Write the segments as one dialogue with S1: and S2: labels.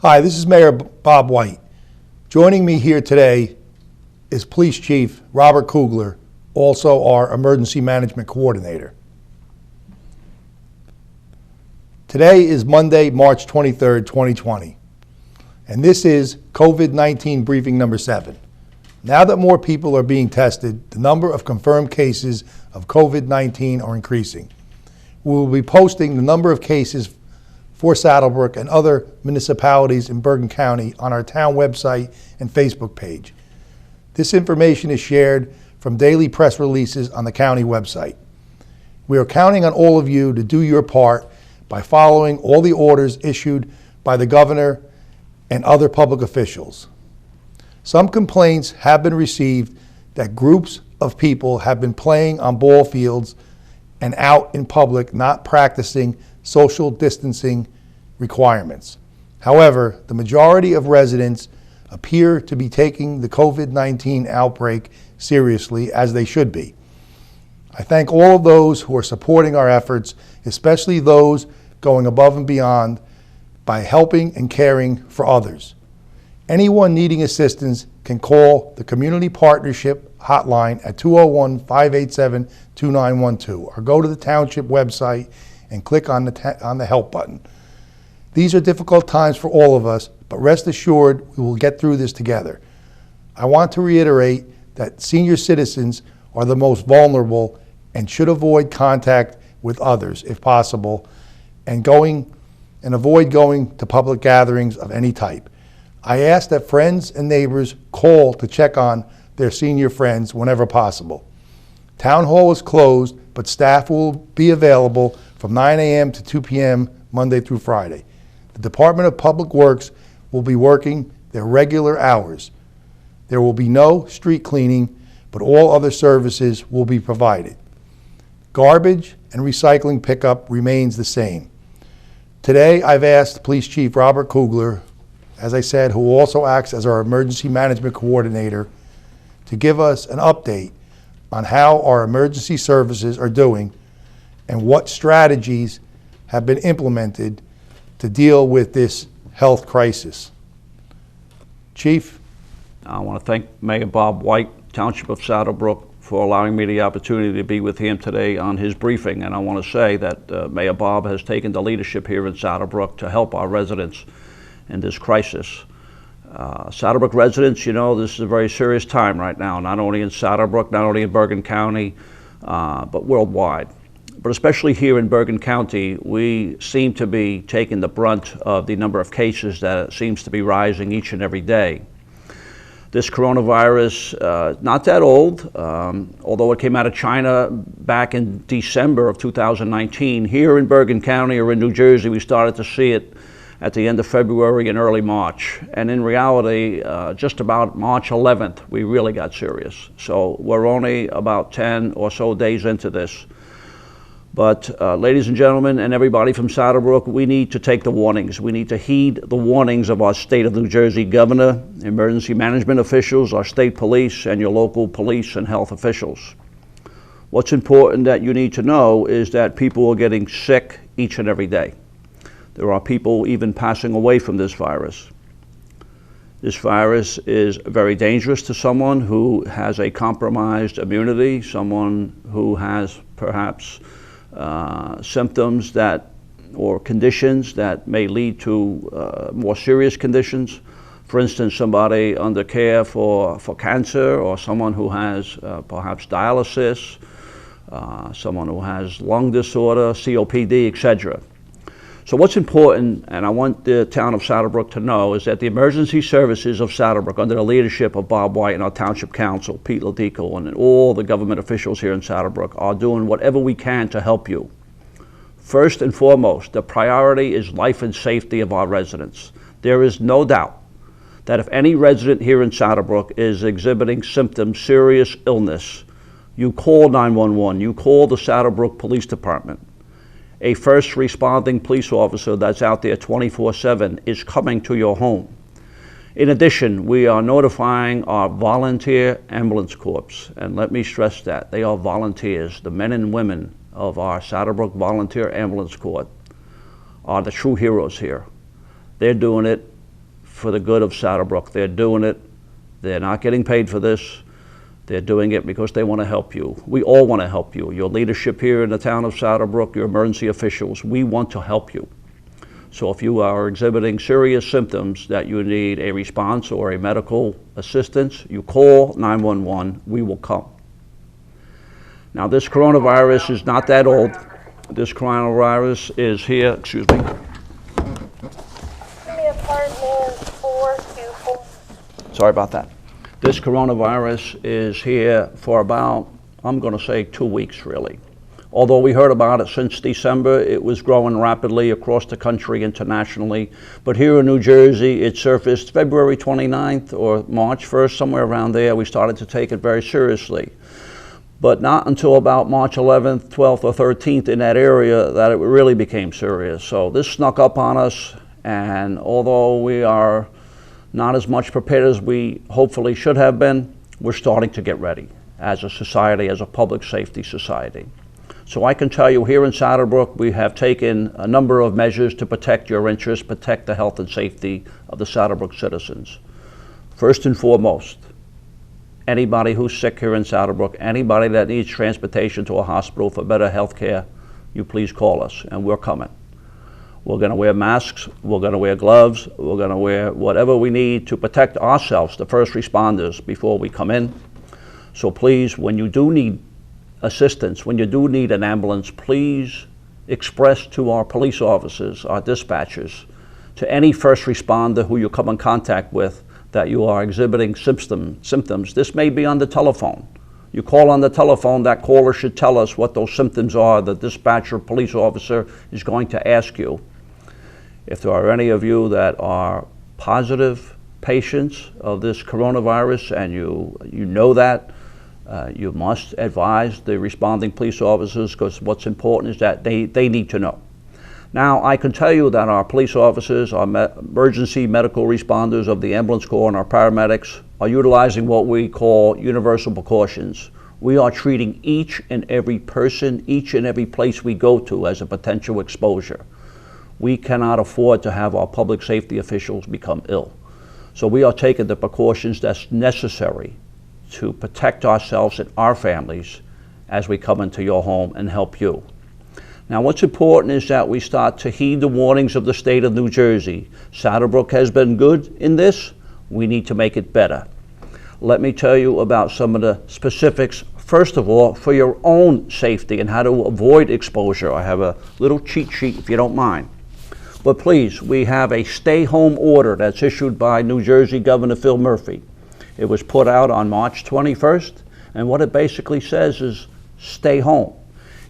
S1: Hi, this is Mayor Bob White. Joining me here today is Police Chief Robert Kugler, also our Emergency Management Coordinator. Today is Monday, March 23rd, 2020, and this is COVID-19 briefing number 7. Now that more people are being tested, the number of confirmed cases of COVID-19 are increasing. We will be posting the number of cases for Saddlebrook and other municipalities in Bergen County on our town website and Facebook page. This information is shared from daily press releases on the county website. We are counting on all of you to do your part by following all the orders issued by the governor and other public officials. Some complaints have been received that groups of people have been playing on ball fields and out in public not practicing social distancing requirements. However, the majority of residents appear to be taking the COVID-19 outbreak seriously, as they should be. I thank all of those who are supporting our efforts, especially those going above and beyond by helping and caring for others. Anyone needing assistance can call the Community Partnership Hotline at 201-587-2912 or go to the township website and click on the help button. These are difficult times for all of us, but rest assured we will get through this together. I want to reiterate that senior citizens are the most vulnerable and should avoid contact with others if possible and avoid going to public gatherings of any type. I ask that friends and neighbors call to check on their senior friends whenever possible. Town Hall is closed, but staff will be available from 9 a.m. to 2 p.m. Monday through Friday. The Department of Public Works will be working their regular hours. There will be no street cleaning, but all other services will be provided. Garbage and recycling pickup remains the same. Today, I've asked Police Chief Robert Kugler, as I said, who also acts as our Emergency Management Coordinator, to give us an update on how our emergency services are doing and what strategies have been implemented to deal with this health crisis. Chief?
S2: I want to thank Mayor Bob White, Township of Saddlebrook, for allowing me the opportunity to be with him today on his briefing. And I want to say that Mayor Bob has taken the leadership here in Saddlebrook to help our residents in this crisis. Saddlebrook residents, you know, this is a very serious time right now, not only in Saddlebrook, not only in Bergen County, but worldwide. But especially here in Bergen County, we seem to be taking the brunt of the number of cases that seems to be rising each and every day. This coronavirus, not that old, although it came out of China back in December of 2019. Here in Bergen County or in New Jersey, we started to see it at the end of February and early March. And in reality, just about March 11th, we really got serious. So we're only about 10 or so days into this. But ladies and gentlemen, and everybody from Saddlebrook, we need to take the warnings. We need to heed the warnings of our state of New Jersey governor, emergency management officials, our state police, and your local police and health officials. What's important that you need to know is that people are getting sick each and every day. There are people even passing away from this virus. This virus is very dangerous to someone who has a compromised immunity, someone who has perhaps symptoms or conditions that may lead to more serious conditions. For instance, somebody under care for cancer, or someone who has perhaps dialysis, someone who has lung disorder, COPD, etc. So what's important, and I want the town of Saddlebrook to know, is that the emergency services of Saddlebrook, under the leadership of Bob White and our township council, Pete Ladico, and all the government officials here in Saddlebrook, are doing whatever we can to help you. First and foremost, the priority is life and safety of our residents. There is no doubt that if any resident here in Saddlebrook is exhibiting symptoms, serious illness, you call 911, you call the Saddlebrook Police Department. A first responding police officer that's out there 24/7 is coming to your home. In addition, we are notifying our volunteer ambulance corps, and let me stress that they are volunteers. The men and women of our Saddlebrook Volunteer Ambulance Corps are the true heroes here. They're doing it for the good of Saddlebrook. They're doing it. They're not getting paid for this. They're doing it because they want to help you. We all want to help you. Your leadership here in the town of Saddlebrook, your emergency officials, we want to help you. So if you are exhibiting serious symptoms that you need a response or a medical assistance, you call 911, we will come. Now this coronavirus is not that old. This coronavirus is here, excuse me.
S3: Apartment 424.
S2: Sorry about that. This coronavirus is here for about, I'm going to say 2 weeks really. Although we heard about it since December, it was growing rapidly across the country, internationally. But here in New Jersey, it surfaced February 29th or March 1st, somewhere around there. We started to take it very seriously. But not until about March 11th, 12th, or 13th in that area that it really became serious. So this snuck up on us, and although we are not as much prepared as we hopefully should have been, we're starting to get ready as a society, as a public safety society. So I can tell you here in Saddlebrook, we have taken a number of measures to protect your interests, protect the health and safety of the Saddlebrook citizens. First and foremost, anybody who's sick here in Saddlebrook, anybody that needs transportation to a hospital for better health care, you please call us, and we're coming. We're going to wear masks, we're going to wear gloves, we're going to wear whatever we need to protect ourselves, the first responders, before we come in. So please, when you do need assistance, when you do need an ambulance, please express to our police officers, our dispatchers, to any first responder who you come in contact with that you are exhibiting symptoms. This may be on the telephone. You call on the telephone, that caller should tell us what those symptoms are. The dispatcher, police officer is going to ask you. If there are any of you that are positive patients of this coronavirus and you know that, you must advise the responding police officers, because what's important is that they need to know. Now, I can tell you that our police officers, our emergency medical responders of the ambulance corps, and our paramedics are utilizing what we call universal precautions. We are treating each and every person, each and every place we go to as a potential exposure. We cannot afford to have our public safety officials become ill. So we are taking the precautions that's necessary to protect ourselves and our families as we come into your home and help you. Now, what's important is that we start to heed the warnings of the state of New Jersey. Saddlebrook has been good in this. We need to make it better. Let me tell you about some of the specifics. First of all, for your own safety and how to avoid exposure. I have a little cheat sheet if you don't mind. But please, we have a stay-home order that's issued by New Jersey Governor Phil Murphy. It was put out on March 21st, and what it basically says is stay home.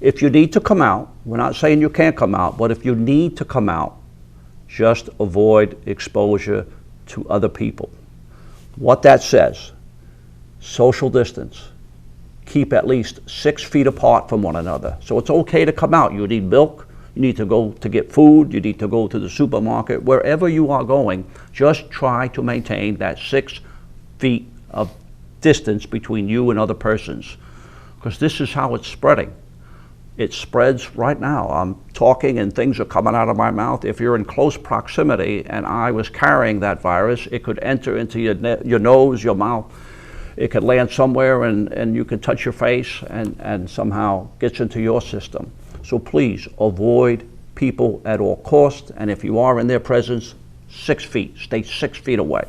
S2: If you need to come out, we're not saying you can't come out, but if you need to come out, just avoid exposure to other people. What that says, social distance, keep at least 6 feet apart from one another. So it's okay to come out. You need milk, you need to go to get food, you need to go to the supermarket, wherever you are going, just try to maintain that 6 feet of distance between you and other persons, because this is how it's spreading. It spreads right now. I'm talking and things are coming out of my mouth. If you're in close proximity and I was carrying that virus, it could enter into your nose, your mouth. It could land somewhere and you could touch your face and somehow gets into your system. So please avoid people at all costs, and if you are in their presence, 6 feet, stay 6 feet away.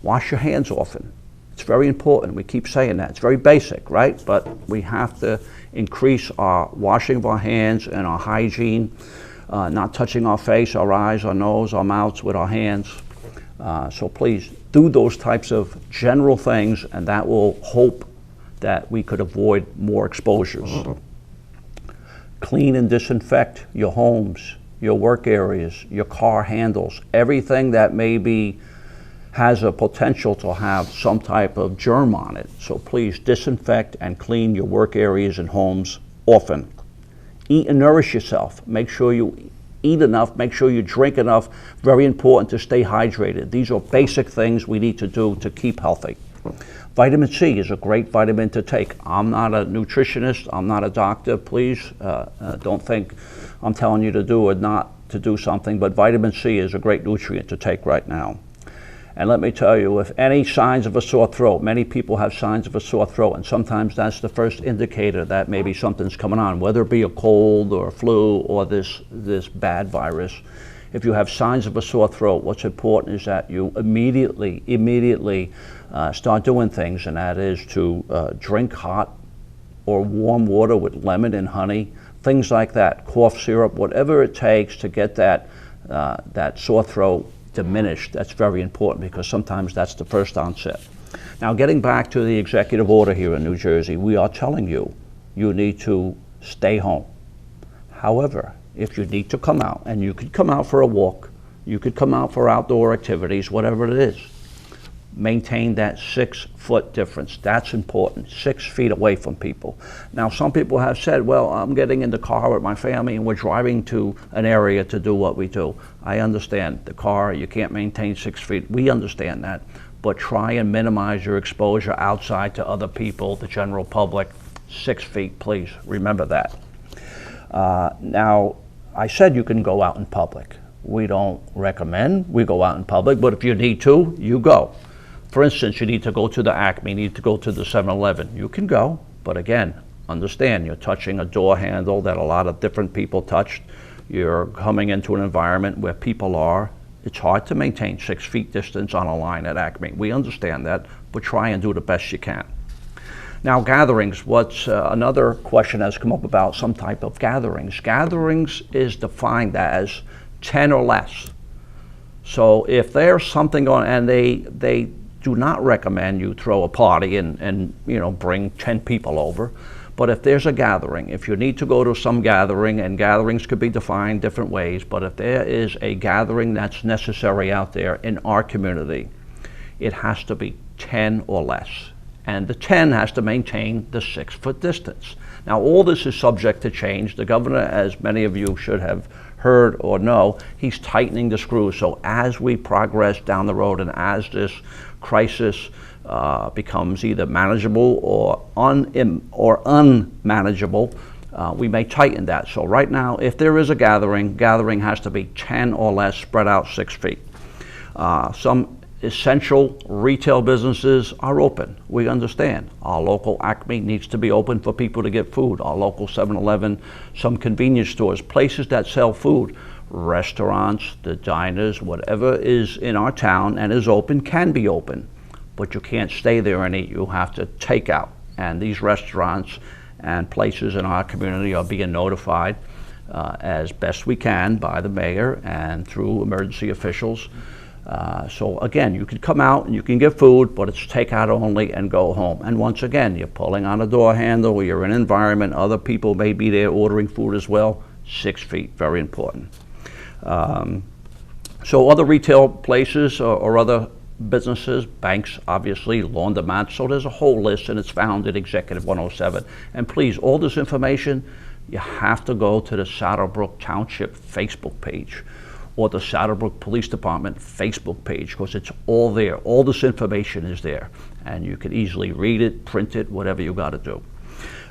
S2: Wash your hands often. It's very important. We keep saying that. It's very basic, right? But we have to increase our washing of our hands and our hygiene, not touching our face, our eyes, our nose, our mouths with our hands. So please do those types of general things, and that will hope that we could avoid more exposures. Clean and disinfect your homes, your work areas, your car handles, everything that maybe has a potential to have some type of germ on it. So please disinfect and clean your work areas and homes often. Eat and nourish yourself. Make sure you eat enough, make sure you drink enough. Very important to stay hydrated. These are basic things we need to do to keep healthy. Vitamin C is a great vitamin to take. I'm not a nutritionist, I'm not a doctor. Please don't think I'm telling you to do or not to do something, but vitamin C is a great nutrient to take right now. And let me tell you, if any signs of a sore throat, many people have signs of a sore throat, and sometimes that's the first indicator that maybe something's coming on, whether it be a cold or a flu or this bad virus. If you have signs of a sore throat, what's important is that you immediately start doing things, and that is to drink hot or warm water with lemon and honey, things like that, cough syrup, whatever it takes to get that sore throat diminished. That's very important because sometimes that's the first onset. Now, getting back to the executive order here in New Jersey, we are telling you, you need to stay home. However, if you need to come out, and you could come out for a walk, you could come out for outdoor activities, whatever it is, maintain that 6 foot difference. That's important, 6 feet away from people. Now, some people have said, well, I'm getting in the car with my family and we're driving to an area to do what we do. I understand the car, you can't maintain 6 feet. We understand that, but try and minimize your exposure outside to other people, the general public. 6 feet, please, remember that. Now, I said you can go out in public. We don't recommend we go out in public, but if you need to, you go. For instance, you need to go to the Acme, you need to go to the 7-Eleven. You can go, but again, understand you're touching a door handle that a lot of different people touched. You're coming into an environment where people are. It's hard to maintain 6 feet distance on a line at Acme. We understand that, but try and do the best you can. Now, gatherings, what's another question has come up about some type of gatherings. Gatherings is defined as 10 or less. So if there's something on, and they do not recommend you throw a party and bring 10 people over. But if there's a gathering, if you need to go to some gathering, and gatherings could be defined different ways, but if there is a gathering that's necessary out there in our community, it has to be 10 or less. And the 10 has to maintain the 6 foot distance. Now, all this is subject to change. The governor, as many of you should have heard or know, he's tightening the screws. So as we progress down the road and as this crisis becomes either manageable or unmanageable, we may tighten that. So right now, if there is a gathering has to be 10 or less, spread out 6 feet. Some essential retail businesses are open. We understand. Our local Acme needs to be open for people to get food. Our local 7-Eleven, some convenience stores, places that sell food, restaurants, the diners, whatever is in our town and is open can be open. But you can't stay there and eat. You have to take out. And these restaurants and places in our community are being notified as best we can by the mayor and through emergency officials. So again, you can come out and you can get food, but it's takeout only and go home. And once again, you're pulling on a door handle, you're in an environment, other people may be there ordering food as well. 6 feet, very important. So other retail places or other businesses, banks, obviously, laundromats, so there's a whole list and it's found in Executive 107. And please, all this information, you have to go to the Saddle Brook Township Facebook page or the Saddle Brook Police Department Facebook page, because it's all there. All this information is there, and you can easily read it, print it, whatever you got to do.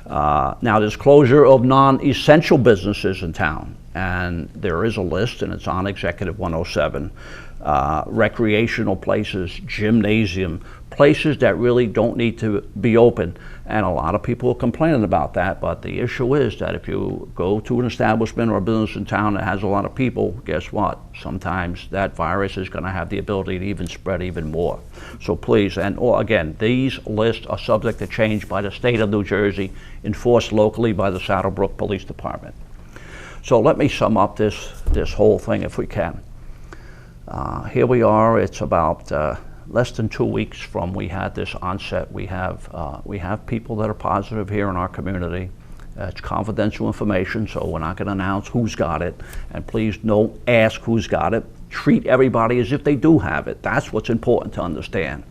S2: Now, there's closure of non-essential businesses in town, and there is a list, and it's on Executive 107. Recreational places, gymnasium, places that really don't need to be open. And a lot of people are complaining about that, but the issue is that if you go to an establishment or a business in town that has a lot of people, guess what? Sometimes that virus is going to have the ability to even spread even more. So please, and again, these lists are subject to change by the state of New Jersey, enforced locally by the Saddle Brook Police Department. So let me sum up this whole thing if we can. Here we are, it's about less than 2 weeks from we had this onset. We have people that are positive here in our community. It's confidential information, so we're not going to announce who's got it. And please don't ask who's got it. Treat everybody as if they do have it. That's what's important to understand.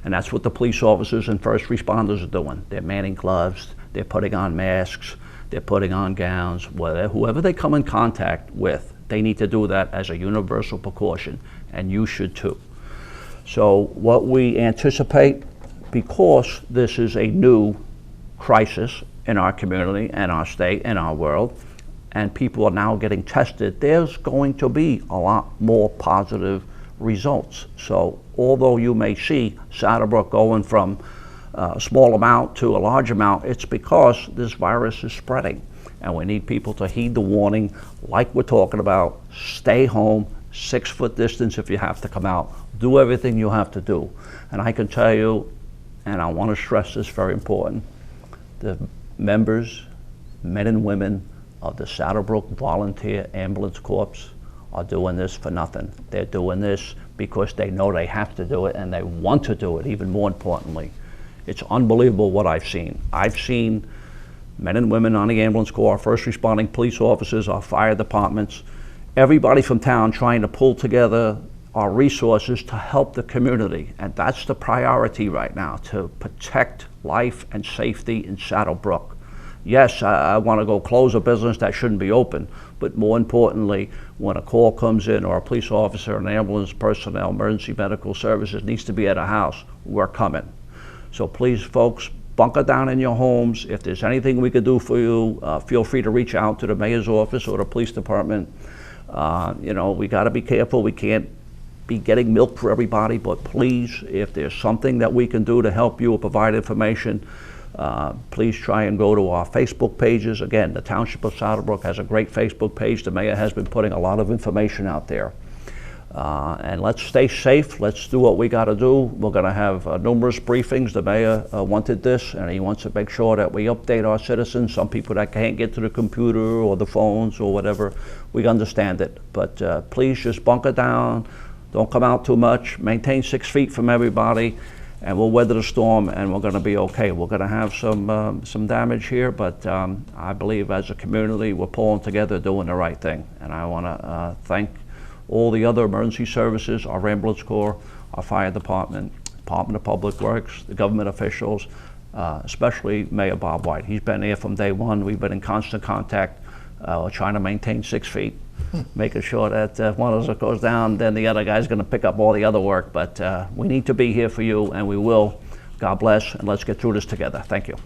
S2: And that's what the police officers and first responders are doing. They're manning gloves, they're putting on masks, they're putting on gowns, whoever they come in contact with, they need to do that as a universal precaution, and you should too. So what we anticipate, because this is a new crisis in our community and our state and our world, and people are now getting tested, there's going to be a lot more positive results. So although you may see Saddle Brook going from a small amount to a large amount, it's because this virus is spreading. And we need people to heed the warning, like we're talking about. Stay home, 6 foot distance if you have to come out. Do everything you have to do. And I can tell you, and I want to stress this, very important, the members, men and women of the Saddle Brook Volunteer Ambulance Corps are doing this for nothing. They're doing this because they know they have to do it, and they want to do it, even more importantly. It's unbelievable what I've seen. I've seen men and women on the ambulance corps, our first responding police officers, our fire departments, everybody from town trying to pull together our resources to help the community. And that's the priority right now, to protect life and safety in Saddle Brook. Yes, I want to go close a business that shouldn't be open, but more importantly, when a call comes in, or a police officer, an ambulance personnel, emergency medical services needs to be at a house, we're coming. So please, folks, bunker down in your homes. If there's anything we could do for you, feel free to reach out to the mayor's office or the police department. You know, we got to be careful. We can't be getting milk for everybody, but please, if there's something that we can do to help you or provide information, please try and go to our Facebook pages. Again, the Township of Saddle Brook has a great Facebook page. The mayor has been putting a lot of information out there. And let's stay safe. Let's do what we got to do. We're going to have numerous briefings. The mayor wanted this, and he wants to make sure that we update our citizens. Some people that can't get to the computer or the phones or whatever, we understand it. But please just bunker down. Don't come out too much. Maintain 6 feet from everybody, and we'll weather the storm, and we're going to be okay. We're going to have some damage here, but I believe as a community we're pulling together, doing the right thing. And I want to thank all the other emergency services, our ambulance corps, our fire department, Department of Public Works, the government officials, especially Mayor Bob White. He's been there from day one. We've been in constant contact, trying to maintain 6 feet, making sure that if one of us goes down, then the other guy's going to pick up all the other work. But we need to be here for you, and we will. God bless, and let's get through this together. Thank you.